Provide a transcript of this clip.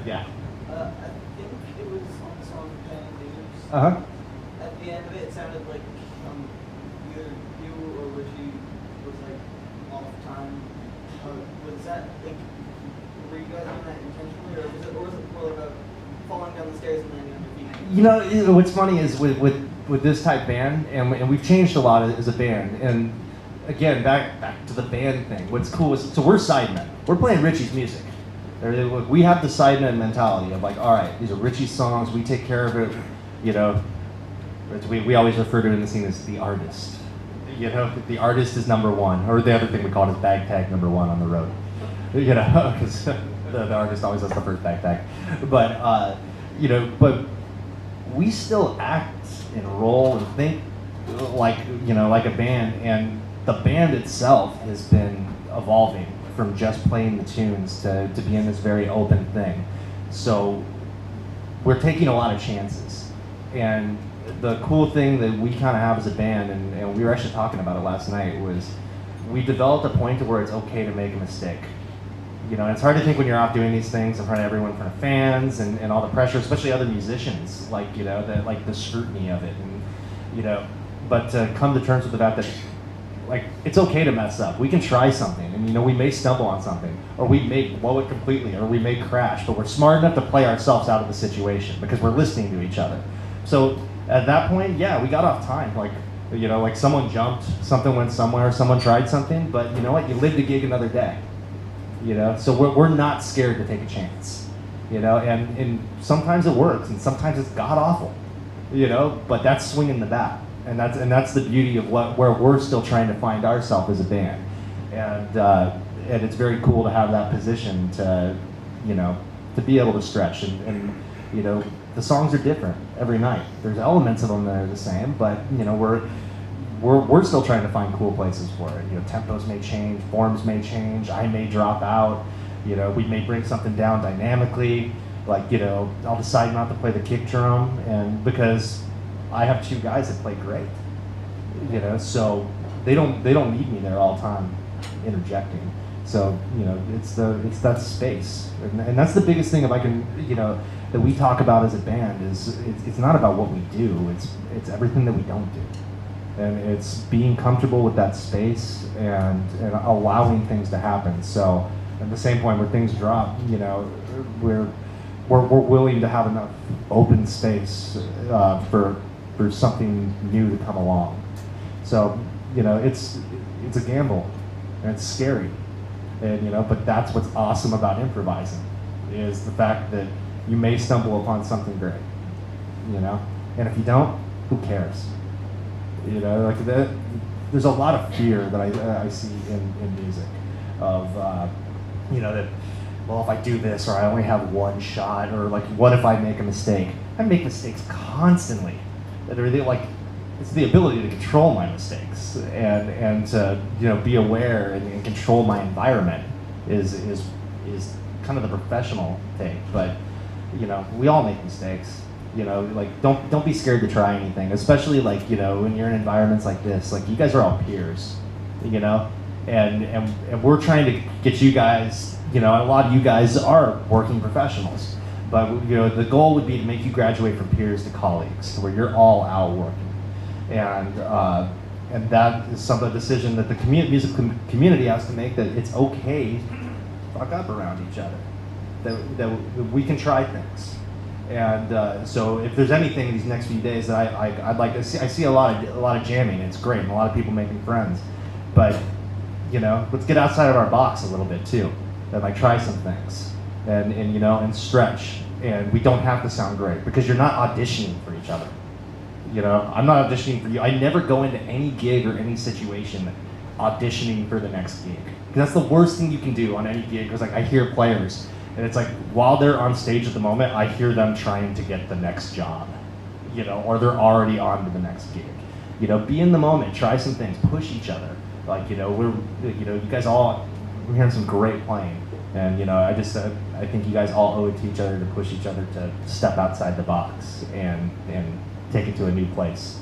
Yeah. I think it was on the song Penny News. Uh-huh. At the end of it, it sounded like either you or Richie was like off time. Was that like, were you guys doing that intentionally, or was it more like a falling down the stairs and landing on your feet? You know, what's funny is with this type band, and we've changed a lot as a band, and again, back to the band thing. What's cool is, so we're sidemen. We're playing Richie's music. We have the sidemen mentality of like, all right, these are Richie's songs. We take care of it. You know, we always refer to it in the scene as the artist. You know, the artist is number one, or the other thing we call it is bag tag number one on the road. You know, because the artist always has the first bag tag. But you know, but we still act and roll and think like, you know, like a band, and the band itself has been evolving from just playing the tunes to being this very open thing. So we're taking a lot of chances. And the cool thing that we kind of have as a band, and we were actually talking about it last night, was we developed a point to where it's okay to make a mistake. You know, and it's hard to think when you're off doing these things in front of everyone, in front of fans, and all the pressure, especially other musicians, like, you know, the scrutiny of it, and, you know, but to come to terms with the fact that, like, it's okay to mess up. We can try something, and, you know, we may stumble on something, or we may blow it completely, or we may crash, but we're smart enough to play ourselves out of the situation because we're listening to each other. So at that point, yeah, we got off time. Like, you know, like someone jumped, something went somewhere, someone tried something, but you know what? You lived a gig another day. You know, so we're not scared to take a chance. You know, and sometimes it works, and sometimes it's god awful. You know, but that's swinging the bat. And that's the beauty of where we're still trying to find ourselves as a band, and it's very cool to have that position to, you know, to be able to stretch, and you know, the songs are different every night. There's elements of them that are the same, but you know, we're still trying to find cool places for it. You know, tempos may change, forms may change, I may drop out. You know, we may bring something down dynamically. Like, you know, I'll decide not to play the kick drum, and because I have two guys that play great, you know, so they don't need me there all the time interjecting. So, you know, it's that space, and that's the biggest thing. If I can, you know, that we talk about as a band is it's not about what we do. It's everything that we don't do, and it's being comfortable with that space and allowing things to happen. So at the same point where things drop, you know, we're willing to have enough open space for something new to come along. So, you know, it's a gamble, and it's scary, and you know, but that's what's awesome about improvising, is the fact that you may stumble upon something great, you know, and if you don't, who cares? You know, like there's a lot of fear that I see in music, of you know, that, well, if I do this, or I only have one shot, or like, what if I make a mistake? I make mistakes constantly. That are like, it's the ability to control my mistakes and to, you know, be aware and control my environment is kind of the professional thing. But you know, we all make mistakes. You know, like don't be scared to try anything, especially like, you know, when you're in environments like this. Like, you guys are all peers, you know, and we're trying to get you guys. You know, a lot of you guys are working professionals. But you know, the goal would be to make you graduate from peers to colleagues, to where you're all out working, and that is some of the decision that the music community has to make. That it's okay to fuck up around each other, that we can try things, and so if there's anything these next few days that I'd like to see, I see a lot of jamming. It's great, and a lot of people making friends, but you know, let's get outside of our box a little bit too, and like try some things. And you know, and stretch, and we don't have to sound great, because you're not auditioning for each other. You know, I'm not auditioning for you. I never go into any gig or any situation auditioning for the next gig, because that's the worst thing you can do on any gig. Because like, I hear players, and it's like, while they're on stage at the moment, I hear them trying to get the next job, you know, or they're already on to the next gig. You know, be in the moment, try some things, push each other. Like, you know, you guys we're hearing some great playing. And you know, I think you guys all owe it to each other to push each other to step outside the box and take it to a new place.